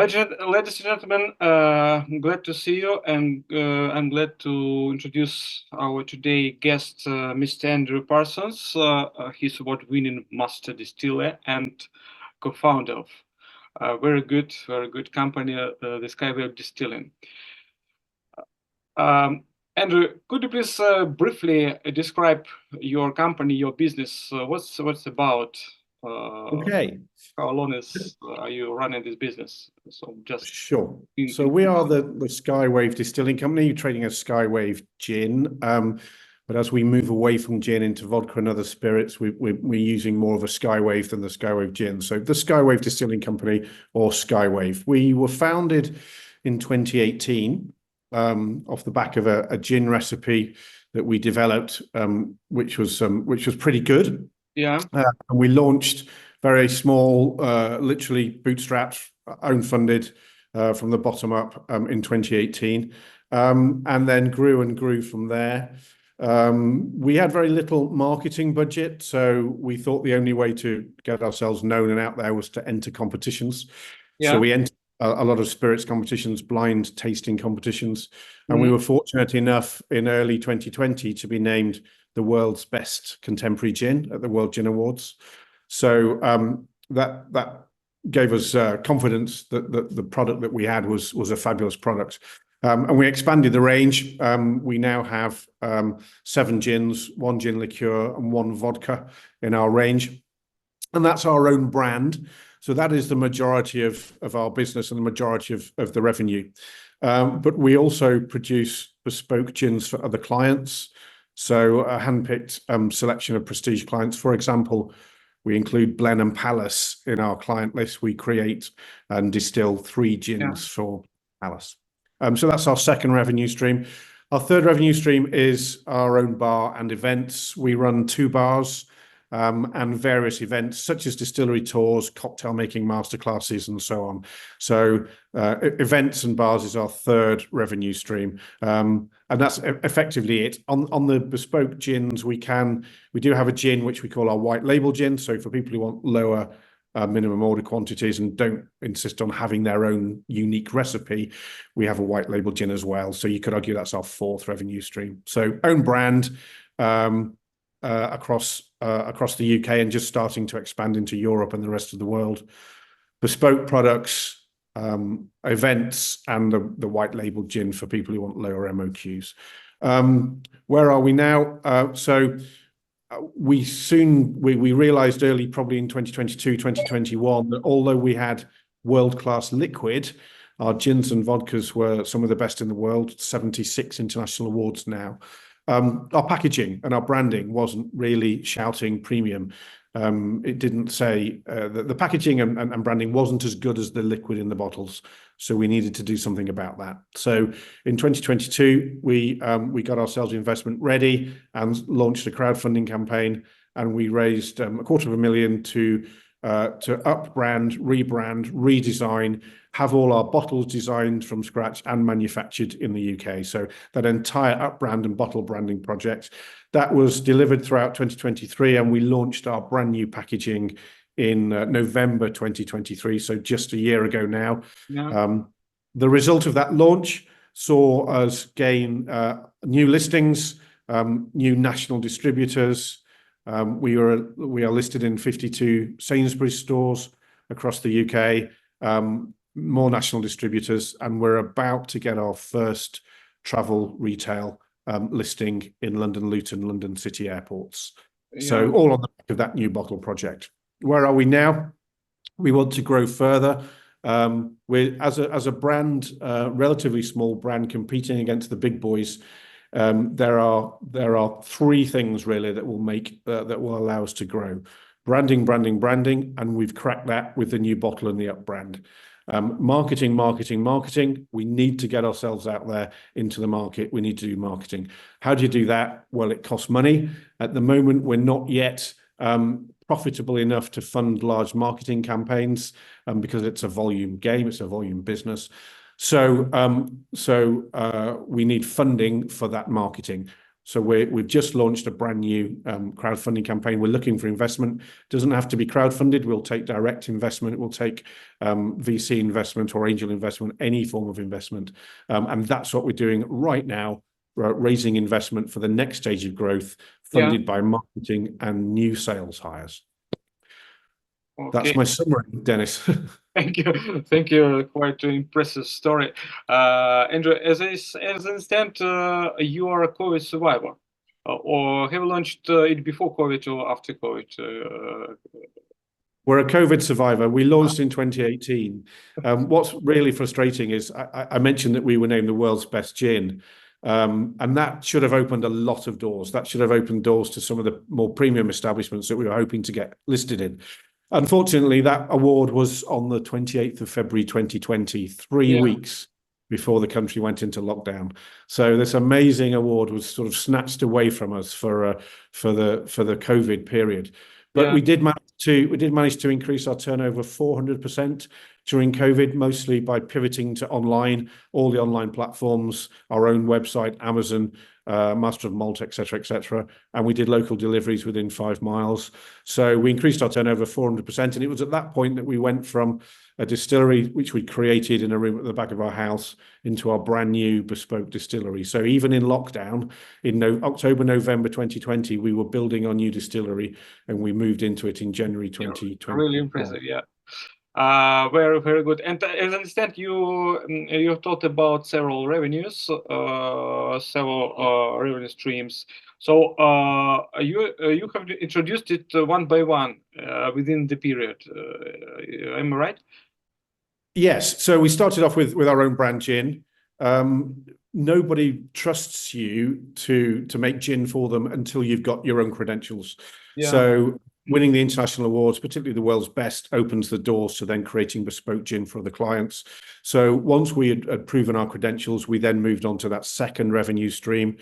Ladies and gentlemen, I'm glad to see you, and I'm glad to introduce our today guest, Mr. Andrew Parsons. He's award-winning master distiller and co-founder of very good company, the Skywave Distilling. Andrew, could you please briefly describe your company, your business? What's about? Okay. How long are you running this business? So just sure. So we are the Skywave Distilling Company, trading as Skywave Gin. But as we move away from gin into vodka and other spirits, we're using more of a Skywave than the Skywave Gin. So the Skywave Distilling Company, or Skywave. We were founded in 2018 off the back of a gin recipe that we developed, which was pretty good. Yeah. And we launched very small, literally bootstrapped, own funded from the bottom up in 2018, and then grew from there. We had very little marketing budget, so we thought the only way to get ourselves known and out there was to enter competitions. Yeah. So we entered a lot of spirits competitions, blind tasting competitions, and we were fortunate enough in early 2020 to be named the world's best contemporary gin at the World Gin Awards. So that gave us confidence that the product that we had was a fabulous product. And we expanded the range. We now have 7 gins, 1 gin liqueur and 1 vodka in our range. And that's our own brand. So that is the majority of our business and the majority of the revenue. But we also produce bespoke gins for other clients. So a handpicked selection of prestige clients. For example, we include Blen and Palace in our client list. We create and distill 3 gins for Palace. So that's our second revenue stream. Our third revenue stream is our own bar and events. We run 2 bars and various events such as distillery tours, cocktail making masterclasses, and so on. So events and bars is our third revenue stream. And that's effectively it. On the bespoke gins, we do have a gin which we call our white label gin. So for people who want lower minimum order quantities and don't insist on having their own unique recipe, we have a white label gin as well. So you could argue that's our fourth revenue stream. So own brand across the UK and just starting to expand into Europe and the rest of the world. Bespoke products, events, and the white label gin for people who want lower MOQs. Where are we now? So we realized early, probably in 2022, 2021, that although we had world-class liquid, our gins and vodkas were some of the best in the world, 76 international awards now. Our packaging and our branding wasn't really shouting premium. It didn't say the packaging and branding wasn't as good as the liquid in the bottles. So we needed to do something about that. So in 2022, we got ourselves investment ready and launched a crowdfunding campaign, and we raised $250,000 to up brand, rebrand, redesign, have all our bottles designed from scratch and manufactured in the UK. So that entire up brand and bottle branding project, that was delivered throughout 2023, and we launched our brand new packaging in November 2023, so just a year ago now. Yeah. The result of that launch saw us gain new listings, new national distributors. We are listed in 52 Sainsbury stores across the UK, more national distributors, and we're about to get our first travel retail listing in London Luton, London City airports. Yeah. So all on the back of that new bottle project. Where are we now? We want to grow further. We're as a brand, relatively small brand, competing against the big boys. There are 3 things really that will allow us to grow: branding, and we've cracked that with the new bottle and the up brand. Marketing. We need to get ourselves out there into the market. We need to do marketing. How do you do that? Well, it costs money. At the moment, we're not yet profitable enough to fund large marketing campaigns because it's a volume game, it's a volume business. So we need funding for that marketing. So we've just launched a brand new crowdfunding campaign. We're looking for investment. It doesn't have to be crowdfunded. We'll take direct investment. We'll take VC investment or angel investment, any form of investment. And that's what we're doing right now, raising investment for the next stage of growth, funded by marketing and new sales hires. Okay. That's my summary, Dennis. Thank you. Thank you. Quite an impressive story. Andrew, as I understand, you are a COVID survivor, or have you launched it before COVID or after COVID? We're a COVID survivor. We launched in 2018. What's really frustrating is I mentioned that we were named the world's best gin. And that should have opened a lot of doors. That should have opened doors to some of the more premium establishments that we were hoping to get listed in. Unfortunately, that award was on the 28th of February 2020, 3 weeks before the country went into lockdown. So this amazing award was sort of snatched away from us for the COVID period. But we did manage to increase our turnover 400% during COVID, mostly by pivoting to online, all the online platforms, our own website, Amazon, Master of Malt, etc. And we did local deliveries within 5 miles. So we increased our turnover 400%. And it was at that point that we went from a distillery, which we created in a room at the back of our house, into our brand new bespoke distillery. So even in lockdown, in October, November 2020, we were building our new distillery, and we moved into it in January 2020. Really impressive, very, very good. And as I understand, you talked about several revenues, several revenue streams. So you have introduced it one by one within the period. Am I right? Yes. So we started off with our own brand gin. Nobody trusts you to make gin for them until you've got your own credentials. So winning the international awards, particularly the world's best, opens the doors to then creating bespoke gin for the clients. So once we had proven our credentials, we then moved on to that second revenue stream.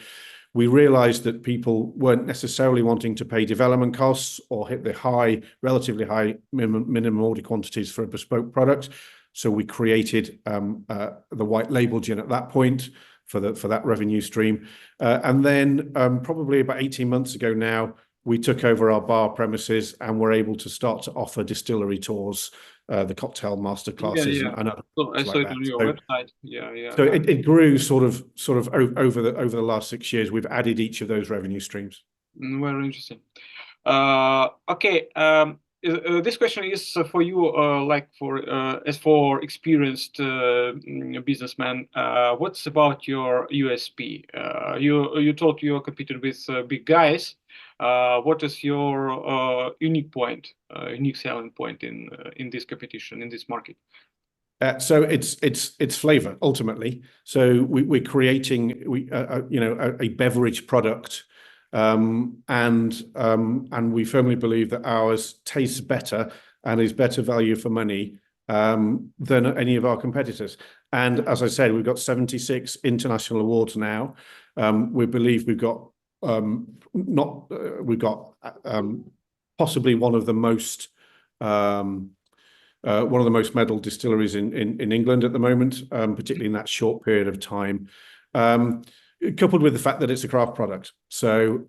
We realized that people weren't necessarily wanting to pay development costs or hit the relatively high minimum order quantities for a bespoke product. So we created the white label gin at that point for that revenue stream. And then probably about 18 months ago now, we took over our bar premises and were able to start to offer distillery tours, the cocktail masterclasses and other I saw it on your website. So it grew sort of over the last 6 years. We've added each of those revenue streams. Very interesting. Okay. This question is for you, as for experienced businessman. What's about your USP? You told you competed with big guys. What is your unique selling point in this competition, in this market? So it's flavor ultimately. So we're creating a beverage product, and we firmly believe that ours tastes better and is better value for money than any of our competitors. And as I said, we've got 76 international awards now. We believe we've got possibly one of the most medalled distilleries in England at the moment, particularly in that short period of time. Coupled with the fact that it's a craft product. So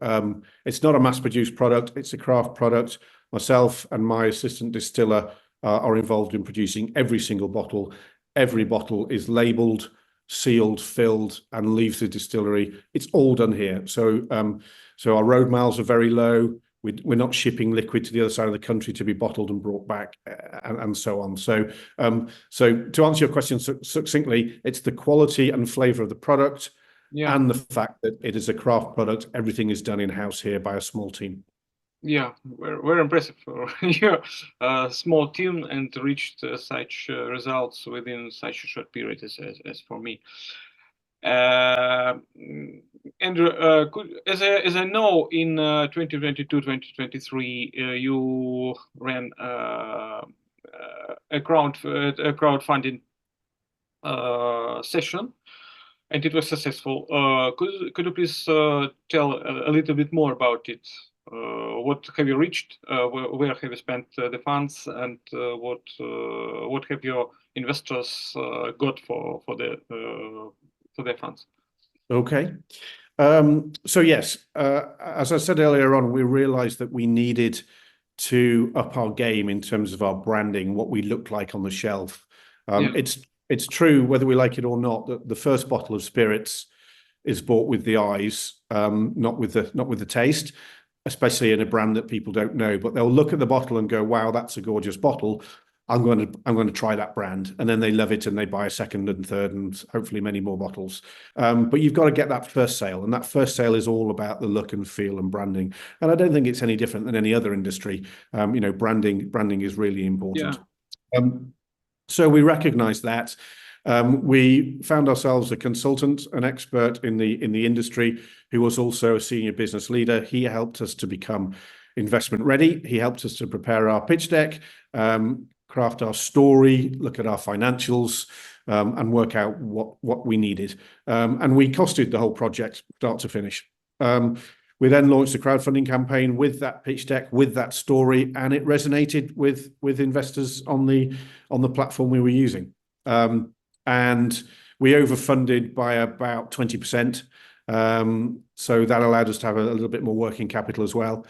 it's not a mass-produced product, it's a craft product. Myself and my assistant distiller are involved in producing every single bottle. Every bottle is labelled, sealed, filled, and leaves the distillery. It's all done here. So our road miles are very low. We're not shipping liquid to the other side of the country to be bottled and brought back, and so on. So to answer your question succinctly, it's the quality and flavour of the product, and the fact that it is a craft product. Everything is done in-house here by a small team. Yeah, very impressive for your small team and reached such results within such a short period as for me. Andrew, as I know, in 2022-2023, you ran a crowdfunding session, and it was successful. Could you please tell a little bit more about it? What have you reached? Where have you spent the funds, and what have your investors got for their funds? Okay. So yes, as I said earlier on, we realized that we needed to up our game in terms of our branding, what we look like on the shelf. It's true, whether we like it or not, that the first bottle of spirits is bought with the eyes, not with the taste, especially in a brand that people don't know. But they'll look at the bottle and go, "Wow, that's a gorgeous bottle. I'm going to try that brand," and then they love it and they buy a second and third and hopefully many more bottles. But you've got to get that first sale, and that first sale is all about the look and feel and branding. And I don't think it's any different than any other industry. Branding is really important. So we recognise that. We found ourselves a consultant, an expert in the industry, who was also a senior business leader. He helped us to become investment ready. He helped us to prepare our pitch deck, craft our story, look at our financials, and work out what we needed. And we costed the whole project start to finish. We then launched a crowdfunding campaign with that pitch deck, with that story, and it resonated with investors on the platform we were using. And we overfunded by about 20%. So that allowed us to have a little bit more working capital as well.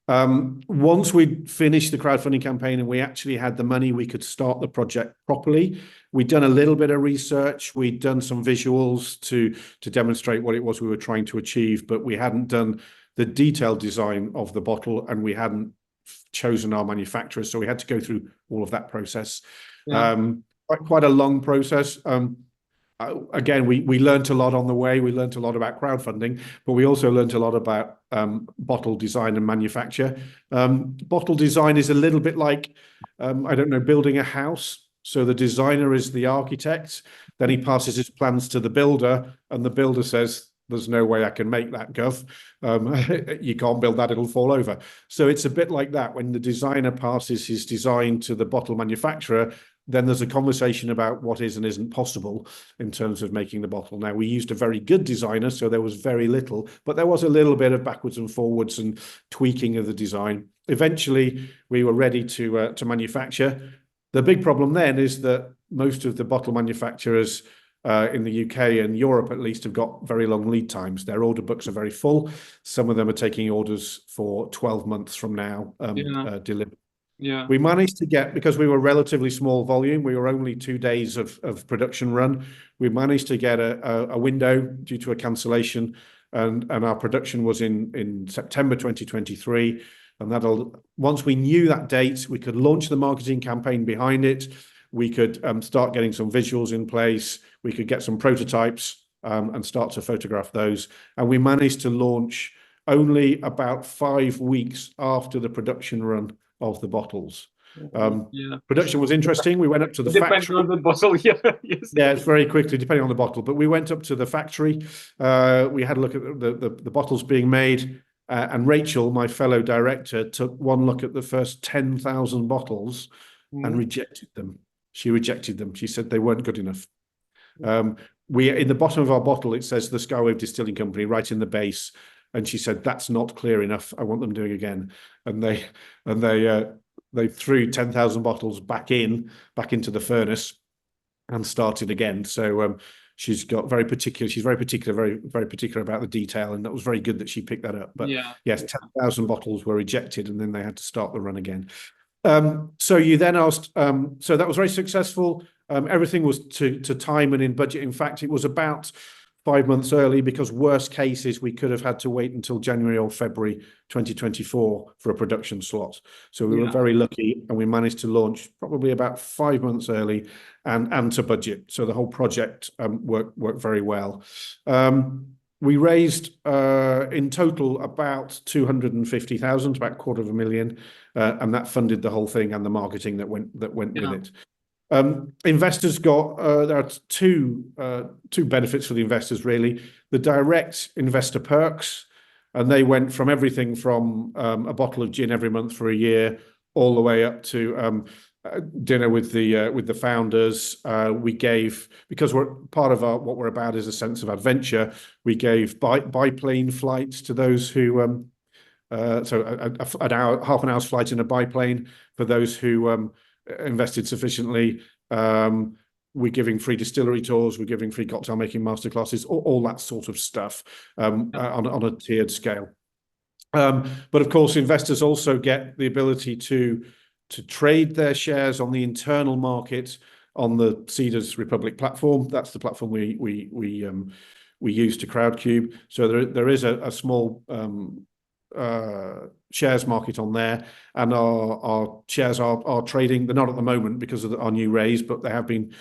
Once we'd finished the crowdfunding campaign and we actually had the money, we could start the project properly. We'd done a little bit of research. We'd done some visuals to demonstrate what it was we were trying to achieve, but we hadn't done the detailed design of the bottle and we hadn't chosen our manufacturers. So we had to go through all of that process. Quite a long process. Again, we learned a lot on the way. We learned a lot about crowdfunding, but we also learned a lot about bottle design and manufacture. Bottle design is a little bit like, I don't know, building a house. So the designer is the architect, then he passes his plans to the builder, and the builder says, "There's no way I can make that, Gov. You can't build that, it'll fall over." So it's a bit like that. When the designer passes his design to the bottle manufacturer, then there's a conversation about what is and isn't possible in terms of making the bottle. Now, we used a very good designer, so there was very little, but there was a little bit of backwards and forwards and tweaking of the design. Eventually, we were ready to manufacture. The big problem then is that most of the bottle manufacturers in the UK and Europe, at least, have got very long lead times. Their order books are very full. Some of them are taking orders for 12 months from now delivered. We managed to get, because we were relatively small volume, we were only 2 days of production run. We managed to get a window due to a cancellation, and our production was in September 2023. And once we knew that date, we could launch the marketing campaign behind it. We could start getting some visuals in place. We could get some prototypes and start to photograph those. And we managed to launch only about 5 weeks after the production run of the bottles. Production was interesting. We went up to the factory. Depending on the bottle, it's very quickly, depending on the bottle. But we went up to the factory. We had a look at the bottles being made. And Rachel, my fellow director, took one look at the first 10,000 bottles and rejected them. She rejected them. She said they weren't good enough. In the bottom of our bottle, it says the Skywave Distilling Company right in the base. And she said, "That's not clear enough. I want them doing again." And they threw 10,000 bottles back into the furnace and started again. So she's very particular, very particular about the detail, and that was very good that she picked that up. But yes, 10,000 bottles were rejected, and then they had to start the run again. So you then asked, so that was very successful. Everything was to time and in budget. In fact, it was about 5 months early, because worst cases, we could have had to wait until January or February 2024 for a production slot. So we were very lucky, and we managed to launch probably about 5 months early and to budget. So the whole project worked very well. We raised in total about 250,000, about 250,000, and that funded the whole thing and the marketing that went with it. Investors there are two benefits for the investors, really. The direct investor perks, and they went from everything from a bottle of gin every month for a year, all the way up to dinner with the founders. We gave, because we're part of what we're about is a sense of adventure. We gave biplane flights to those who so half an hour's flight in a biplane for those who invested sufficiently. we're giving free distillery tours, we're giving free cocktail making masterclasses, all that sort of stuff on a tiered scale. But of course, investors also get the ability to trade their shares on the internal market on the Cedars Republic platform. That's the platform we use to crowdcube. So there is a small shares market on there, and our shares are trading. They're not at the moment because of our new raise, but there have been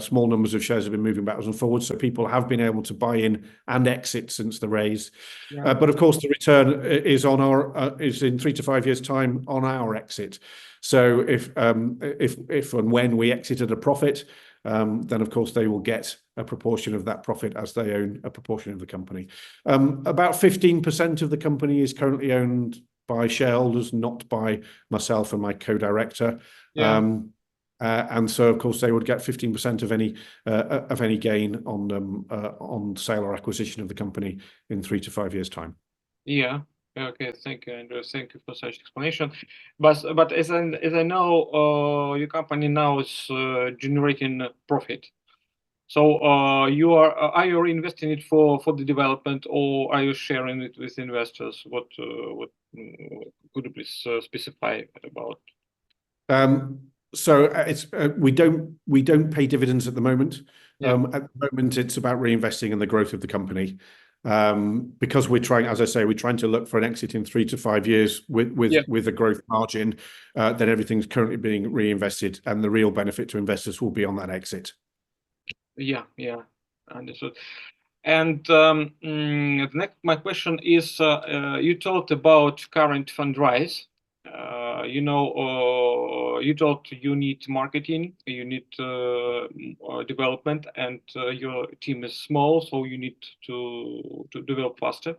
small numbers of shares have been moving backwards and forwards. So people have been able to buy in and exit since the raise. Yeah. But of course, the return is on our is in 3 to 5 years' time on our exit. So if and when we exit at a profit, then of course they will get a proportion of that profit as they own a proportion of the company. About 15% of the company is currently owned by shareholders, not by myself and my co-director. Yeah. And so of course they would get 15% of any gain on sale or acquisition of the company in 3 to 5 years' time. Yeah. Okay, thank you, Andrew. Thank you for such explanation. But as I know, your company now is generating profit. So are you investing it for the development, or are you sharing it with investors? What could you please specify about? So it's we don't pay dividends at the moment. Yeah. At the moment, it's about reinvesting in the growth of the company. Because we're trying, as I say, we're trying to look for an exit in 3 to 5 years with a growth margin. Then everything's currently being reinvested, and the real benefit to investors will be on that exit. Yeah, understood. And my question is, you talked about current fundraise. You told you need marketing, you need development, and your team is small, so you need to develop faster.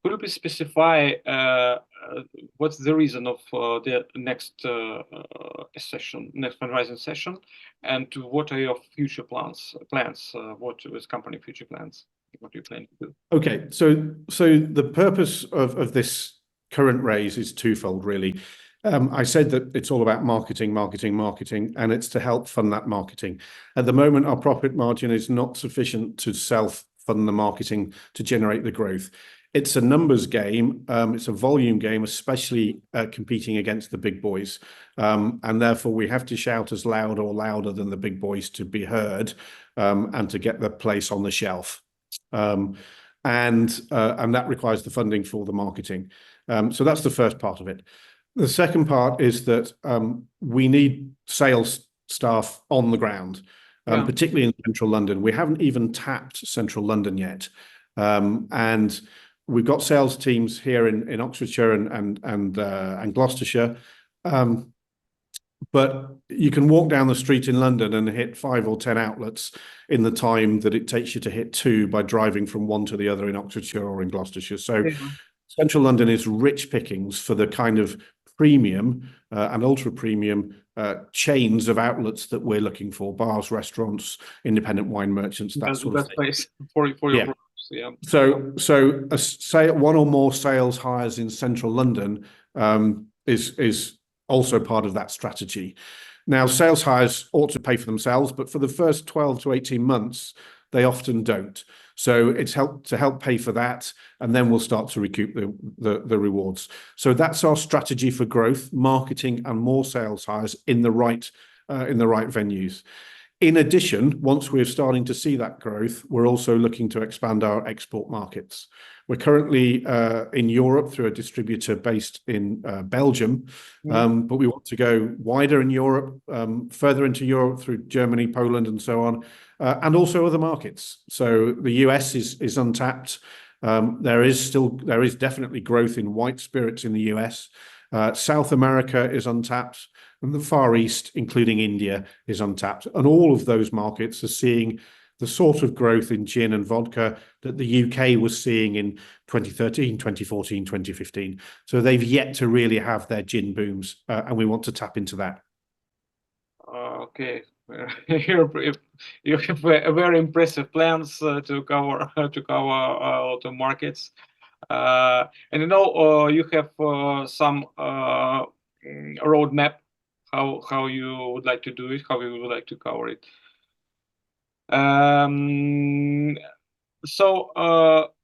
Could you please specify what's the reason of the next fundraising session, and what are your future plans? What is company future plans? What do you plan to do? Okay, so the purpose of this current raise is twofold, really. I said that it's all about marketing, and it's to help fund that marketing. At the moment, our profit margin is not sufficient to self-fund the marketing to generate the growth. It's a numbers game. It's a volume game, especially competing against the big boys. And therefore, we have to shout as loud or louder than the big boys to be heard, and to get the place on the shelf. And that requires the funding for the marketing. So that's the first part of it. The second part is that we need sales staff on the ground, particularly in central London. We haven't even tapped central London yet. And we've got sales teams here in Oxfordshire and Gloucestershire. But you can walk down the street in London and hit 5 or 10 outlets in the time that it takes you to hit 2 by driving from one to the other in Oxfordshire or in Gloucestershire. So central London is rich pickings for the kind of premium and ultra premium chains of outlets that we're looking for: bars, restaurants, independent wine merchants, that sort of thing. Place for your products. Yeah. So one or more sales hires in central London is also part of that strategy. Now, sales hires ought to pay for themselves, but for the first 12 to 18 months, they often don't. So it's to help pay for that, and then we'll start to recoup the rewards. So that's our strategy for growth: marketing and more sales hires in the right venues. In addition, once we're starting to see that growth, we're also looking to expand our export markets. We're currently in Europe through a distributor based in Belgium, but we want to go wider in Europe, further into Europe through Germany, Poland, and so on, and also other markets. So the US is untapped. There is definitely growth in white spirits in the US. South America is untapped, and the Far East, including India, is untapped. And all of those markets are seeing the sort of growth in gin and vodka that the UK was seeing in 2013, 2014, 2015. So they've yet to really have their gin booms, and we want to tap into that. Okay. You have very impressive plans to cover a lot of markets. And you have some roadmap how you would like to do it, how you would like to cover it. So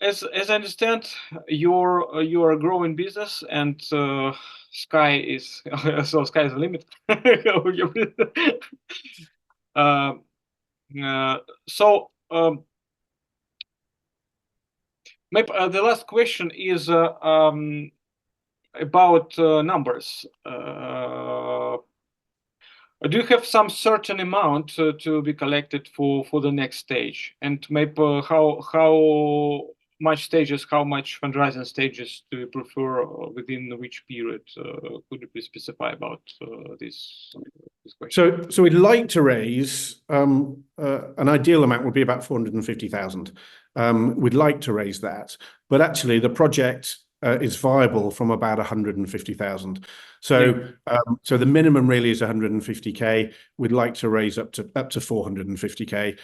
as I understand, you're a growing business, and sky is so sky is the limit. uh, so maybe the last question is about numbers. Do you have some certain amount to be collected for the next stage, and maybe how much stages, how much fundraising stages do you prefer within which period? Could you please specify about this question? So we'd like to raise an ideal amount would be about 450,000. We'd like to raise that, but actually the project is viable from about 150,000. So so the minimum really is 150k. We'd like to raise up to 450k.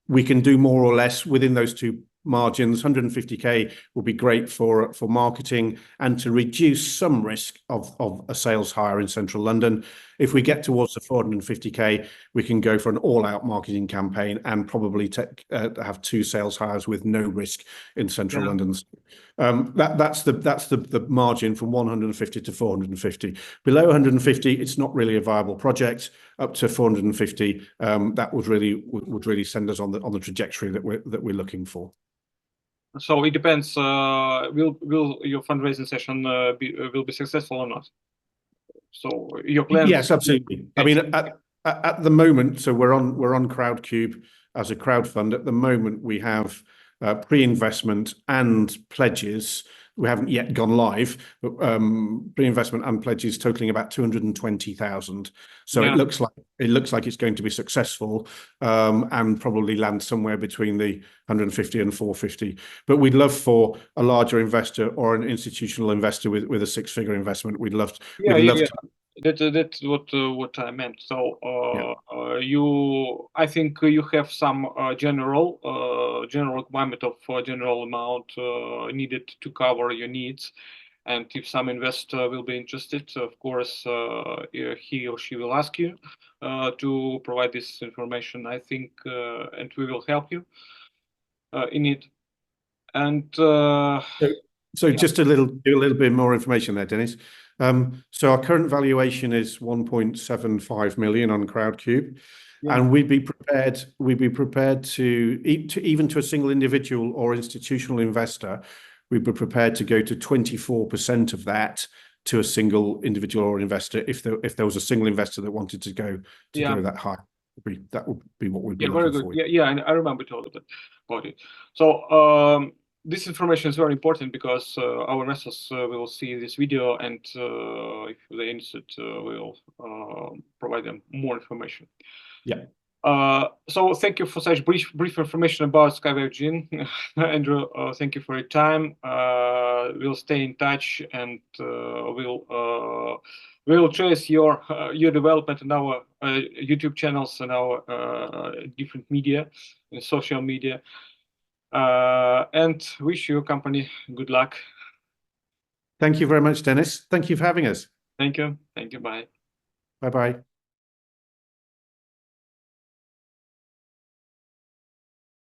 We can do more or less within those two margins. 150k will be great for marketing and to reduce some risk of a sales hire in central London. If we get towards the 450k, we can go for an all-out marketing campaign and probably have 2 sales hires with no risk in central London. That's the margin from 150 to 450. Below 150, it's not really a viable project. Up to 450, that would really send us on the trajectory that we're looking for. So it depends. Will your fundraising session will be successful or not? So your plans? Yes, absolutely. I mean, at the moment, so we're on Crowdcube as a crowdfund. At the moment, we have pre-investment and pledges. We haven't yet gone live, but pre-investment and pledges totaling about 220,000. So it looks like it's going to be successful, and probably land somewhere between the 150 and 450. But we'd love for a larger investor or an institutional investor with a 6-figure investment. We'd love to. That's what I meant. So I think you have some general requirement of general amount needed to cover your needs, and if some investor will be interested, of course he or she will ask you to provide this information. I think, and we will help you in it. And so just a little bit more information there, Dennis. So our current valuation is 1.75 million on Crowdcube, and we'd be prepared to even to a single individual or institutional investor, we'd be prepared to go to 24% of that to a single individual or investor if there was a single investor that wanted to go that high. That would be what we'd be looking for. I remember told about it. So this information is very important because our investors will see this video, and if they're interested, we'll provide them more information. So thank you for such brief information about Skywave Gin. Andrew, thank you for your time. We'll stay in touch, and we'll trace your development in our YouTube channels and our different media and social media. And wish your company good luck. Thank you very much, Dennis. Thank you for having us. Thank you. Bye. Bye-bye.